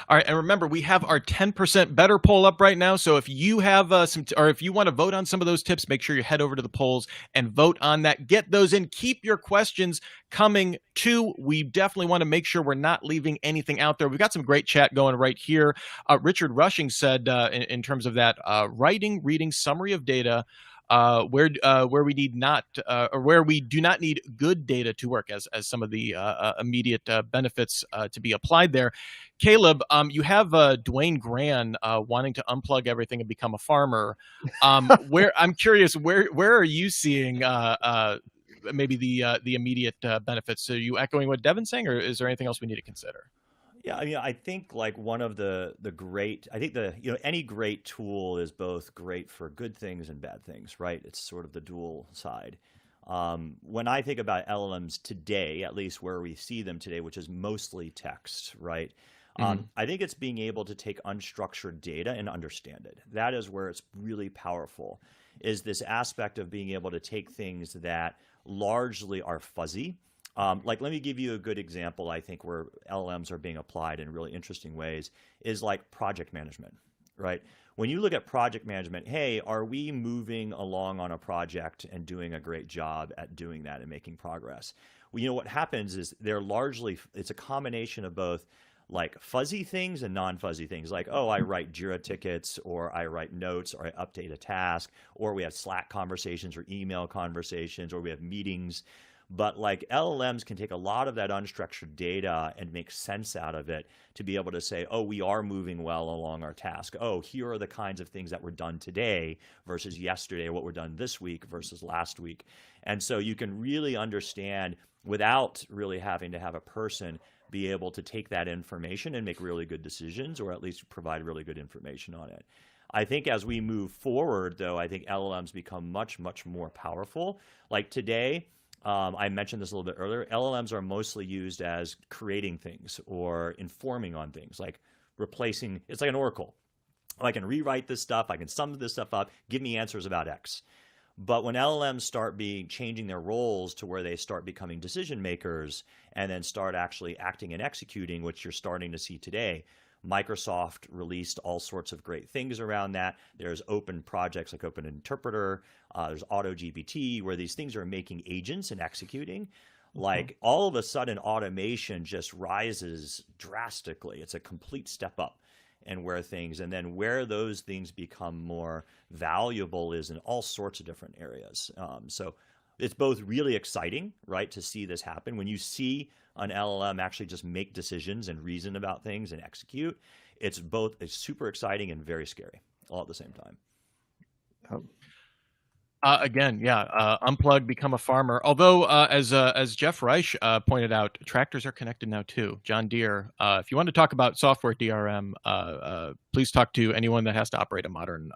All right, and remember, we have our 10% better poll up right now. So if you have if you want to vote on some of those tips, make sure you head over to the polls and vote on that. Get those in. Keep your questions coming too. We definitely want to make sure we're not leaving anything out there. We've got some great chat going right here. Richard Rushing said, in terms of that, writing, reading, summary of data. Where we need not or where we do not need good data to work as some of the immediate benefits to be applied there. Caleb, you have Dwayne Gran wanting to unplug everything and become a farmer. Where I'm curious, where are you seeing maybe the immediate benefits? Are you echoing what Devin's saying, or is there anything else we need to consider? Yeah, I mean, I think like one of the great, I think any great tool is both great for good things and bad things, right? It's sort of the dual side. When I think about LLMs today, at least where we see them today, which is mostly text, right? I think it's being able to take unstructured data and understand it. That is where it's really powerful, is this aspect of being able to take things that largely are fuzzy. Like, let me give you a good example, I think, where LLMs are being applied in really interesting ways, is like project management, right? When you look at project management, hey, are we moving along on a project and doing a great job at doing that and making progress? Well, what happens is it's a combination of both like fuzzy things and non-fuzzy things, like, oh, I write Jira tickets, or I write notes, or I update a task, or we have Slack conversations or email conversations, or we have meetings. But like LLMs can take a lot of that unstructured data and make sense out of it to be able to say, oh, we are moving well along our task. Oh, here are the kinds of things that were done today versus yesterday, what were done this week versus last week. And so you can really understand, without really having to have a person be able to take that information and make really good decisions, or at least provide really good information on it. I think as we move forward, though, I think LLMs become much, much more powerful. Like today, I mentioned this a little bit earlier, LLMs are mostly used as creating things or informing on things, like replacing, it's like an oracle. I can rewrite this stuff, I can sum this stuff up, give me answers about X. But when LLMs start changing their roles to where they start becoming decision makers and then start actually acting and executing, which you're starting to see today, Microsoft released all sorts of great things around that. There's open projects like Open Interpreter, there's AutoGPT, where these things are making agents and executing. Like all of a sudden automation just rises drastically. It's a complete step up. And where those things become more valuable is in all sorts of different areas. So it's both really exciting, right, to see this happen. When you see an LLM actually just make decisions and reason about things and execute, it's super exciting and very scary all at the same time. Again, unplug, become a farmer. Although, as Jeff Reich pointed out, tractors are connected now too. John Deere. If you want to talk about software DRM, please talk to anyone that has to operate a modern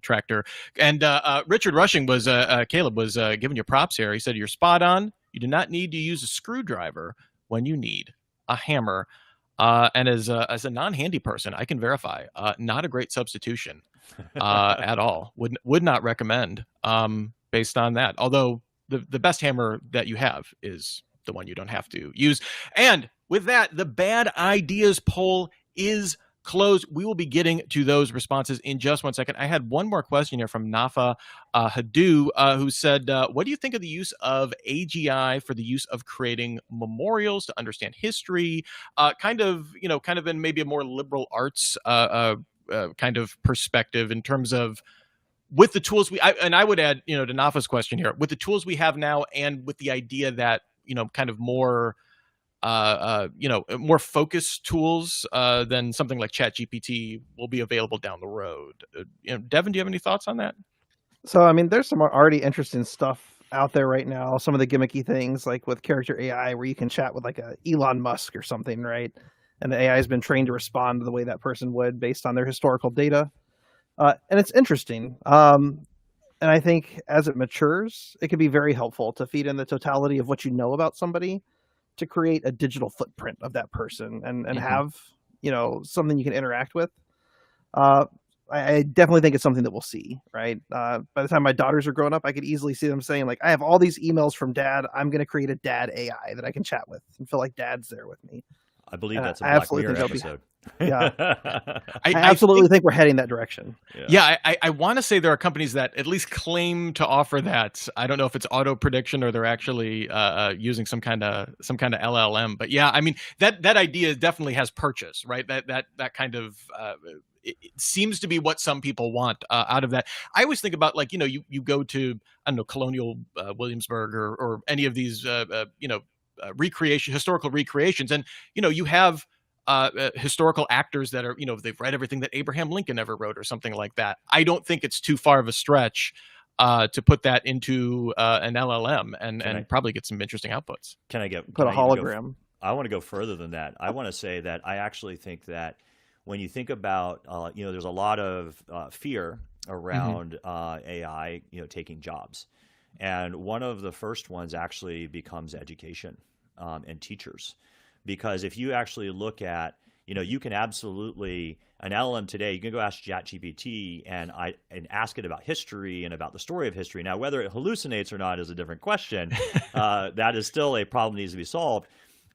tractor. And Richard Rushing Caleb was giving you props here. He said you're spot on. You do not need to use a screwdriver when you need a hammer. And as a non-handy person, I can verify, not a great substitution at all. Would not recommend based on that. Although the best hammer that you have is the one you don't have to use. And with that, the bad ideas poll is closed. We will be getting to those responses in just 1 second. I had one more question here from Nafa Hadu, who said, what do you think of the use of AGI for the use of creating memorials to understand history, kind of in maybe a more liberal arts kind of perspective in terms of with the tools I would add, to Nafa's question here, with the tools we have now and with the idea that, kind of more more focused tools than something like ChatGPT will be available down the road. Devin, do you have any thoughts on that? So, I mean, there's some already interesting stuff out there right now. Some of the gimmicky things, like with character AI, where you can chat with like a Elon Musk or something, right? And the AI has been trained to respond to the way that person would based on their historical data. And it's interesting. And I think as it matures, it can be very helpful to feed in the totality of what you know about somebody to create a digital footprint of that person and have, something you can interact with. I definitely think it's something that we'll see, right? By the time my daughters are grown up, I could easily see them saying, like, I have all these emails from dad. I'm going to create a dad AI that I can chat with and feel like dad's there with me. I believe that's a Black Mirror episode. Yeah. I absolutely think we're heading that direction. Yeah, I want to say there are companies that at least claim to offer that. I don't know if it's auto prediction or they're actually using some kind of LLM. But yeah, I mean that idea definitely has purchase, right? That kind of it seems to be what some people want out of that. I always think about like you go to Colonial Williamsburg or any of these historical recreations, and you have historical actors that are, they've read everything that Abraham Lincoln ever wrote or something like that. I don't think it's too far of a stretch to put that into an LLM and probably get some interesting outputs. Can I put a hologram? I want to go further than that. I want to say that I actually think that when you think about, there's a lot of fear around AI, taking jobs. And one of the first ones actually becomes education and teachers. Because if you actually look at, you can absolutely, an LLM today, you can go ask ChatGPT and ask it about history and about the story of history. Now, whether it hallucinates or not is a different question. That is still a problem that needs to be solved.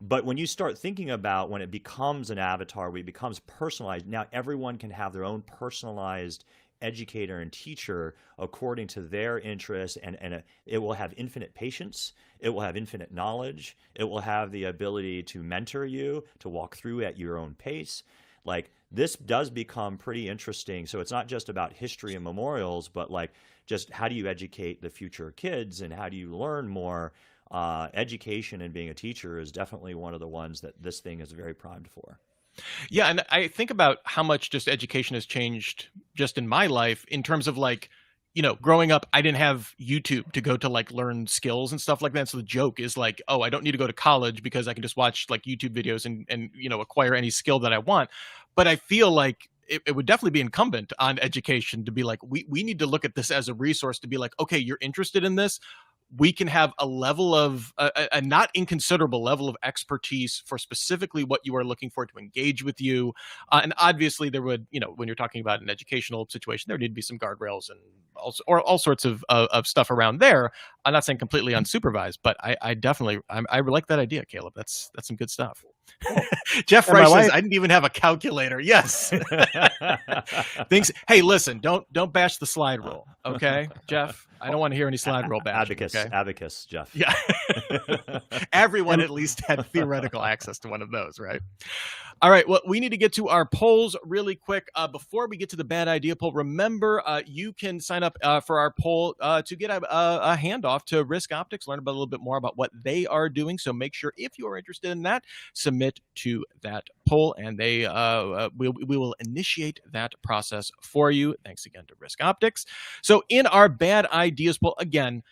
But when you start thinking about when it becomes an avatar, when it becomes personalized, now everyone can have their own personalized educator and teacher according to their interests, and it will have infinite patience, it will have infinite knowledge, it will have the ability to mentor you, to walk through at your own pace. Like, this does become pretty interesting. So it's not just about history and memorials, but like just how do you educate the future kids and how do you learn more? Education and being a teacher is definitely one of the ones that this thing is very primed for. Yeah, and I think about how much just education has changed just in my life in terms of like, growing up, I didn't have YouTube to go to like learn skills and stuff like that. So the joke is like, oh, I don't need to go to college because I can just watch like YouTube videos and acquire any skill that I want. But I feel like it would definitely be incumbent on education to be like, we need to look at this as a resource to be like, okay, you're interested in this. We can have a level of a not inconsiderable level of expertise for specifically what you are looking for to engage with you. And obviously there would, when you're talking about an educational situation, there need to be some guardrails and all sorts of stuff around there. I'm not saying completely unsupervised, but I definitely, I like that idea, Caleb. That's some good stuff. Jeff And my Rice says, wife- I didn't even have a calculator. Yes. Hey, listen, don't bash the slide rule. Okay, Jeff, I don't want to hear any slide rule bashing. Abacus, Jeff. Yeah. Everyone at least had theoretical access to one of those, right? All right. Well, we need to get to our polls really quick. Before we get to the bad idea poll, remember, you can sign up for our poll to get a handoff to Risk Optics, learn a little bit more about what they are doing. So make sure, if you are interested in that, submit to that poll, and we will initiate that process for you. Thanks again to Risk Optics. So in our bad ideas poll, again,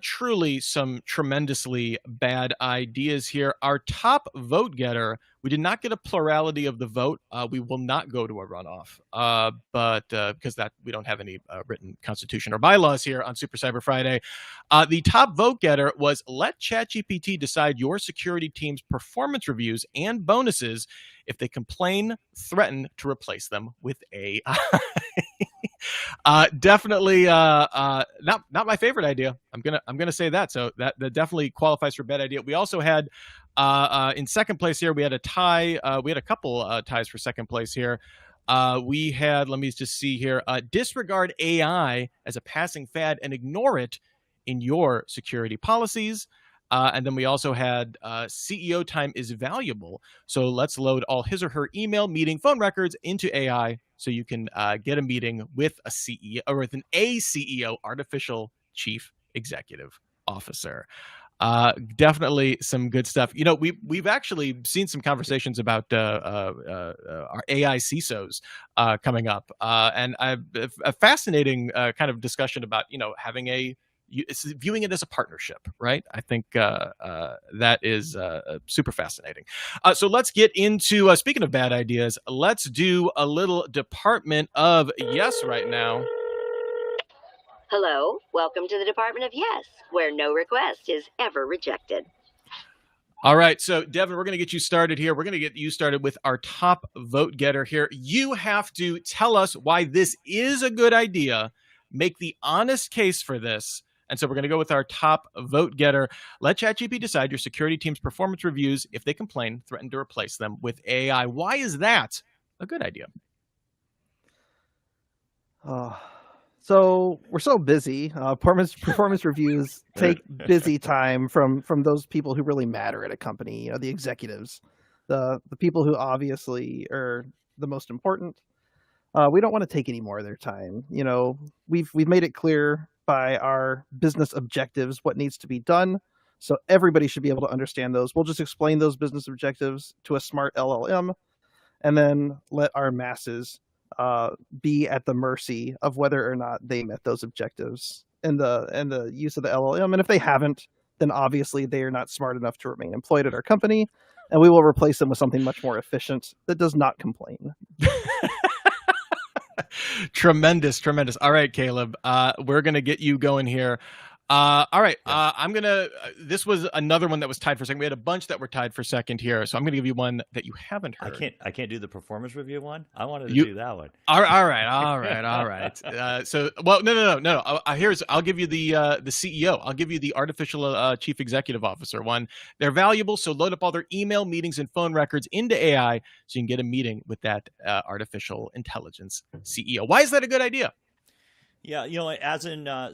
truly some tremendously bad ideas here. Our top vote getter, we did not get a plurality of the vote. We will not go to a runoff, but because that we don't have any written constitution or bylaws here on Super Cyber Friday. The top vote getter was let ChatGPT decide your security team's performance reviews and bonuses if they complain, threaten to replace them with AI. Definitely not my favorite idea. I'm gonna say that. So that definitely qualifies for bad idea. We also had in second place here, we had a tie. We had a couple ties for second place here. We had, let me just see here, disregard AI as a passing fad and ignore it in your security policies. And then we also had CEO time is valuable. So let's load all his or her email, meeting, phone records into AI so you can get a meeting with a CEO or with an CEO, artificial chief executive officer. Definitely some good stuff. We've actually seen some conversations about our AI CISOs coming up, and a fascinating kind of discussion about having viewing it as a partnership, right? I think that is super fascinating. So let's get into, speaking of bad ideas, let's do a little Department of Yes right now. Hello, welcome to the Department of Yes, where no request is ever rejected. All right, so Devin, we're going to get you started here. We're going to get you started with our top vote getter here. You have to tell us why this is a good idea, make the honest case for this. And so we're going to go with our top vote getter. Let ChatGPT decide your security team's performance reviews. If they complain, threaten to replace them with AI. Why is that a good idea? So we're so busy. Performance reviews take busy time from those people who really matter at a company. The executives, the people who obviously are the most important. We don't want to take any more of their time. We've made it clear by our business objectives what needs to be done, so everybody should be able to understand those. We'll just explain those business objectives to a smart LLM, and then let our masses be at the mercy of whether or not they met those objectives in the use of the LLM. And if they haven't, then obviously they are not smart enough to remain employed at our company, and we will replace them with something much more efficient that does not complain. Tremendous. All right, Caleb, we're going to get you going here. All right. This was another one that was tied for second. We had a bunch that were tied for second here. So I'm going to give you one that you haven't heard. I can't do the performance review one. I wanted to do that one. All right. No. I'll give you the CEO. I'll give you the artificial chief executive officer one. They're valuable. So load up all their email, meetings, and phone records into AI so you can get a meeting with that artificial intelligence CEO. Why is that a good idea? Yeah,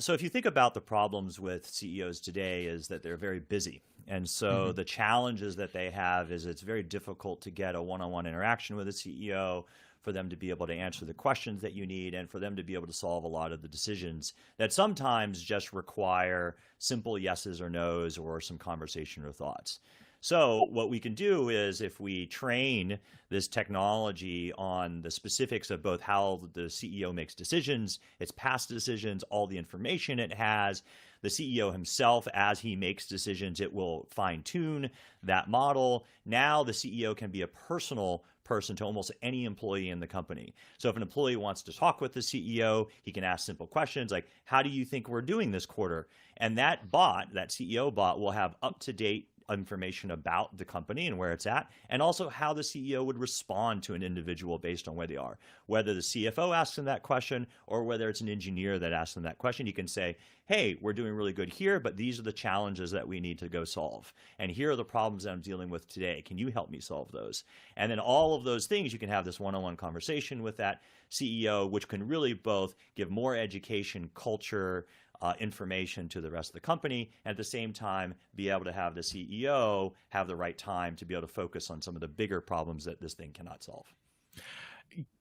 so if you think about the problems with CEOs today is that they're very busy. And so the challenges that they have is it's very difficult to get a one-on-one interaction with a CEO, for them to be able to answer the questions that you need, and for them to be able to solve a lot of the decisions that sometimes just require simple yeses or nos or some conversation or thoughts. So what we can do is if we train this technology on the specifics of both how the CEO makes decisions, its past decisions, all the information it has, the CEO himself, as he makes decisions, it will fine tune that model. Now the CEO can be a personal person to almost any employee in the company. So if an employee wants to talk with the CEO, he can ask simple questions like, how do you think we're doing this quarter? And that bot, that CEO bot, will have up-to-date information about the company and where it's at, and also how the CEO would respond to an individual based on where they are. Whether the CFO asks them that question or whether it's an engineer that asks them that question, you can say, hey, we're doing really good here, but these are the challenges that we need to go solve. And here are the problems that I'm dealing with today. Can you help me solve those? And then all of those things, you can have this one-on-one conversation with that CEO, which can really both give more education, culture, information to the rest of the company, and at the same time be able to have the CEO have the right time to be able to focus on some of the bigger problems that this thing cannot solve.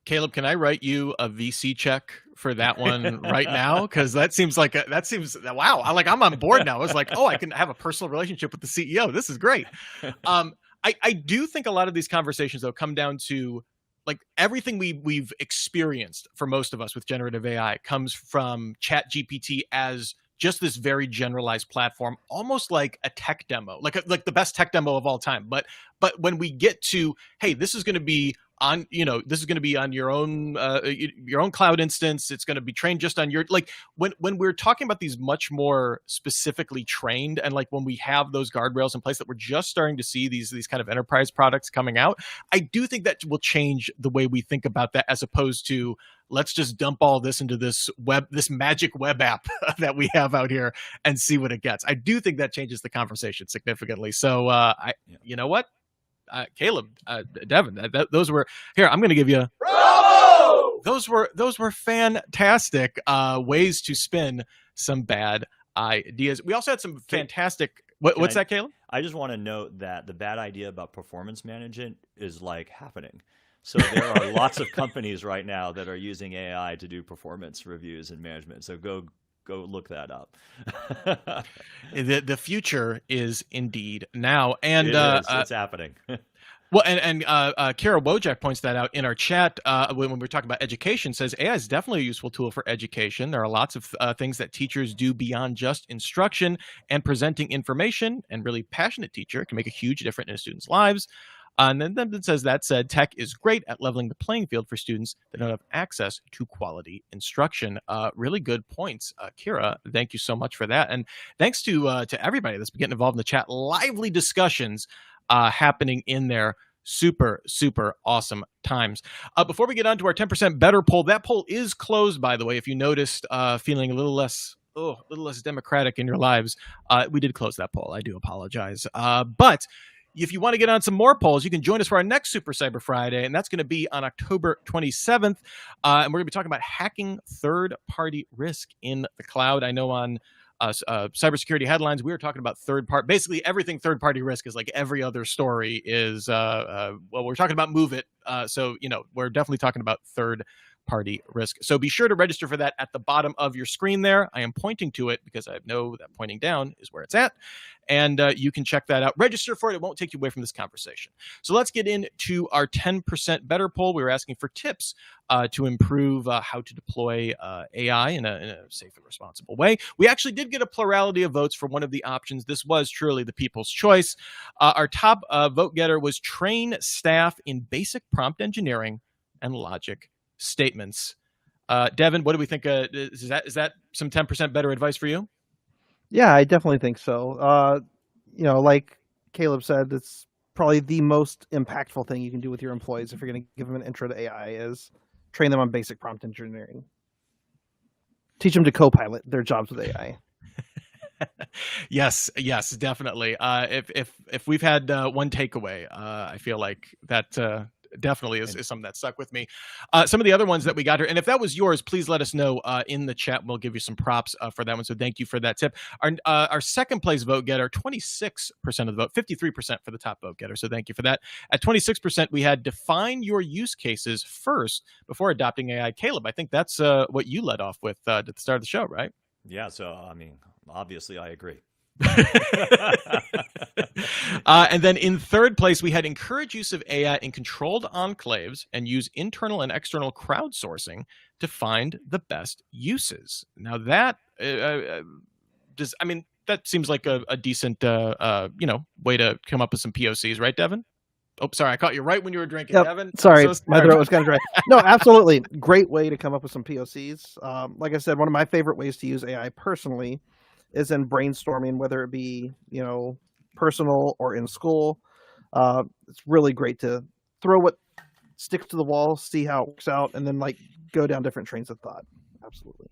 Caleb, can I write you a VC check for that one right now? Because that seems wow. I'm on board now. It's like, oh, I can have a personal relationship with the CEO. This is great. I do think a lot of these conversations though come down to like everything we've experienced for most of us with generative AI comes from ChatGPT as just this very generalized platform, almost like a tech demo, like the best tech demo of all time. But when we get to, hey, this is going to be on, this is going to be on your own cloud instance. It's going to be trained just on your, like when we're talking about these much more specifically trained, and like when we have those guardrails in place that we're just starting to see these kind of enterprise products coming out, I do think that will change the way we think about that, as opposed to let's just dump all this into this magic web app that we have out here and see what it gets. I do think that changes the conversation significantly. So you know what? Caleb, Devin, those were here. I'm going to give you. Bravo! Those were fantastic ways to spin some bad ideas. We also had some fantastic. What's that, Caleb? I just want to note that the bad idea about performance management is like happening. So there are lots of companies right now that are using AI to do performance reviews and management. So go look that up. The future is indeed now, and it's happening. Well, and Kara Wojak points that out in our chat when we're talking about education. Says AI is definitely a useful tool for education. There are lots of things that teachers do beyond just instruction and presenting information. And really passionate teacher can make a huge difference in a student's lives. And then it says, that said, tech is great at leveling the playing field for students that don't have access to quality instruction. Really good points, Kira. Thank you so much for that. And thanks to everybody that's been getting involved in the chat. Lively discussions happening in there. Super, super awesome times. Before we get on to our 10% better poll, that poll is closed, by the way. If you noticed feeling a little less democratic in your lives, we did close that poll. I do apologize. But if you want to get on some more polls, you can join us for our next Super Cyber Friday, and that's going to be on October 27th. And we're going to be talking about hacking third-party risk in the cloud. I know on cybersecurity headlines, we were talking about basically everything third-party risk is like every other story is, we're talking about MOVEit. So, we're definitely talking about third-party risk. So be sure to register for that at the bottom of your screen there. I am pointing to it because I know that pointing down is where it's at. And you can check that out. Register for it. It won't take you away from this conversation. So let's get into our 10% better poll. We were asking for tips to improve how to deploy AI in a safe and responsible way. We actually did get a plurality of votes for one of the options. This was truly the people's choice. Our top vote getter was train staff in basic prompt engineering and logic statements. Devin, what do we think? Is that some 10% better advice for you? Yeah, I definitely think so. Like Caleb said, it's probably the most impactful thing you can do with your employees if you're going to give them an intro to AI is train them on basic prompt engineering. Teach them to co-pilot their jobs with AI. Yes, definitely. If we've had one takeaway, I feel like that definitely is something that stuck with me. Some of the other ones that we got here, and if that was yours, please let us know in the chat. We'll give you some props for that one. So thank you for that tip. Our second place vote getter, 26% of the vote, 53% for the top vote getter. So thank you for that. At 26%, we had define your use cases first before adopting AI. Caleb, I think that's what you led off with at the start of the show, right? Yeah. So, obviously I agree. And then in third place, we had encourage use of AI in controlled enclaves and use internal and external crowdsourcing to find the best uses. Now that that seems like a decent way to come up with some POCs, right, Devin? Oh, sorry, I caught you right when you were drinking, Yep. Devin. Sorry, I'm so my throat was kind of dry. No, absolutely. Great way to come up with some POCs. Like I said, one of my favorite ways to use AI personally is in brainstorming, whether it be, personal or in school. It's really great to throw what sticks to the wall, see how it works out, and then go down different trains of thought. Absolutely.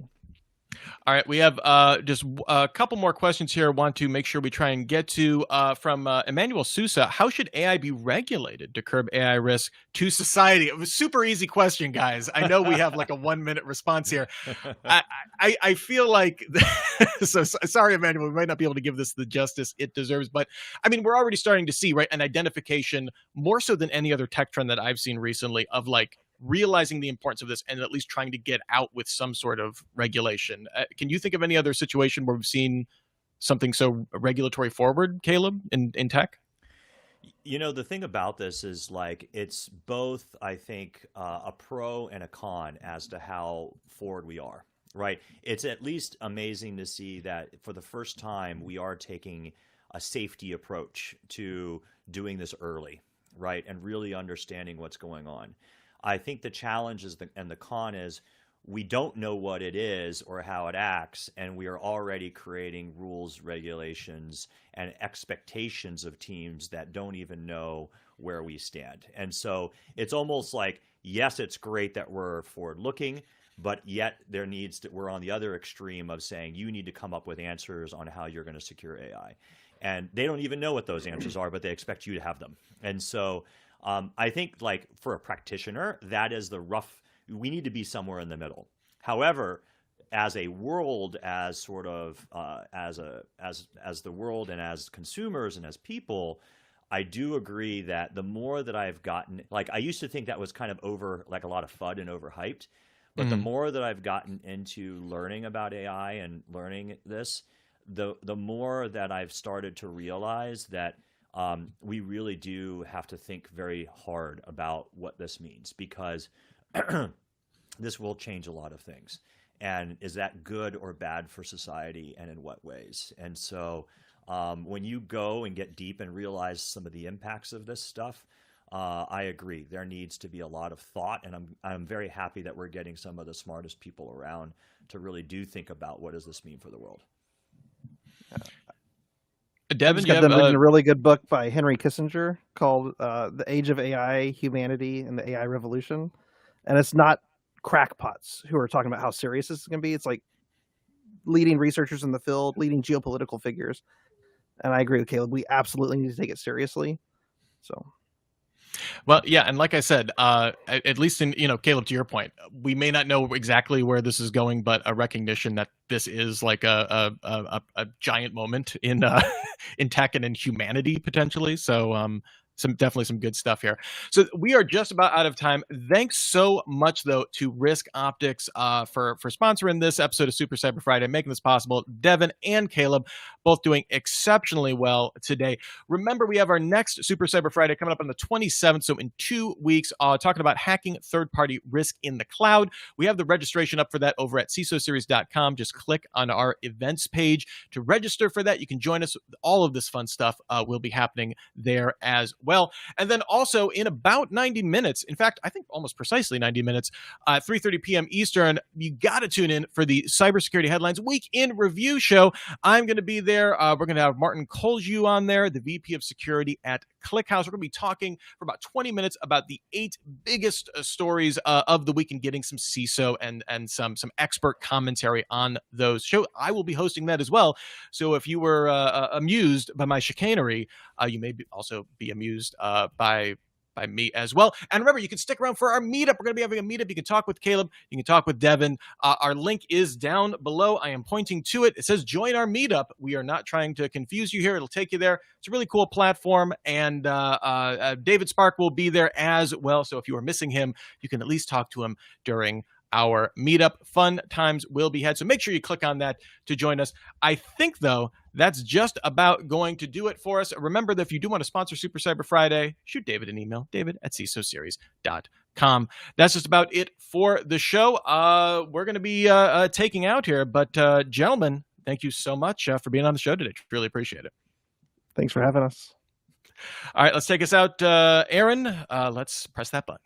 All right, we have just a couple more questions here. I want to make sure we try and get to from Emmanuel Sousa. How should AI be regulated to curb AI risk to society? It was a super easy question, guys. I know we have like a 1-minute response here. I feel like, so sorry, Emmanuel, we might not be able to give this the justice it deserves, but I mean, we're already starting to see, right, an identification more so than any other tech trend that I've seen recently of realizing the importance of this and at least trying to get out with some sort of regulation. Can you think of any other situation where we've seen something so regulatory forward, Caleb, in tech? The thing about this is it's both, I think, a pro and a con as to how forward we are, right? It's at least amazing to see that for the first time we are taking a safety approach to doing this early, right? And really understanding what's going on. I think the challenge and the con is we don't know what it is or how it acts, and we are already creating rules, regulations, and expectations of teams that don't even know where we stand. And so it's almost like, yes, it's great that we're forward-looking, but yet we're on the other extreme of saying you need to come up with answers on how you're going to secure AI. And they don't even know what those answers are, but they expect you to have them. And so I think for a practitioner, that is we need to be somewhere in the middle. However, as a world, as sort of as the world and as consumers and as people, I do agree that the more that I've gotten, I used to think that was kind of over, a lot of FUD and overhyped, but the more that I've gotten into learning about AI and learning this, the more that I've started to realize that we really do have to think very hard about what this means, because this will change a lot of things. And is that good or bad for society, and in what ways? And so when you go and get deep and realize some of the impacts of this stuff, I agree. There needs to be a lot of thought, and I'm very happy that we're getting some of the smartest people around to really do think about what does this mean for the world. Devin, you have written a really good book by Henry Kissinger called The Age of AI, Humanity, and the AI Revolution. And it's not crackpots who are talking about how serious this is going to be. It's leading researchers in the field, leading geopolitical figures. And I agree with Caleb. We absolutely need to take it seriously. So. Well, yeah, and like I said, at least in Caleb, to your point, we may not know exactly where this is going, but a recognition that this is a giant moment in in tech and in humanity potentially. So definitely some good stuff here. So we are just about out of time. Thanks so much though to Risk Optics for sponsoring this episode of Super Cyber Friday, making this possible. Devin and Caleb both doing exceptionally well today. Remember, we have our next Super Cyber Friday coming up on the 27th, so in 2 weeks, talking about hacking third-party risk in the cloud. We have the registration up for that over at CISOseries.com. Just click on our events page to register for that. You can join us. All of this fun stuff will be happening there as well. And then also in about 90 minutes, in fact, I think almost precisely 90 minutes, 3:30 p.m. Eastern, you got to tune in for the Cybersecurity Headlines Week in Review show. I'm going to be there. We're going to have Martin Kolju on there, the VP of Security at ClickHouse. We're going to be talking for about 20 minutes about the 8 biggest stories of the week and getting some CISO and some expert commentary on those. I will be hosting that as well. So if you were amused by my chicanery, you may also be amused by me as well. And remember, you can stick around for our meetup. We're going to be having a meetup. You can talk with Caleb. You can talk with Devin. Our link is down below. I am pointing to it. It says join our meetup. We are not trying to confuse you here. It'll take you there. It's a really cool platform. And David Spark will be there as well. So if you are missing him, you can at least talk to him during our meetup. Fun times will be had. So make sure you click on that to join us. I think, though, that's just about going to do it for us. Remember that if you do want to sponsor Super Cyber Friday, shoot David an email, david@csoseries.com. That's just about it for the show. We're going to be taking out here, but gentlemen, thank you so much for being on the show today. Really appreciate it. Thanks for having us. All right, let's take us out. Aaron, let's press that button.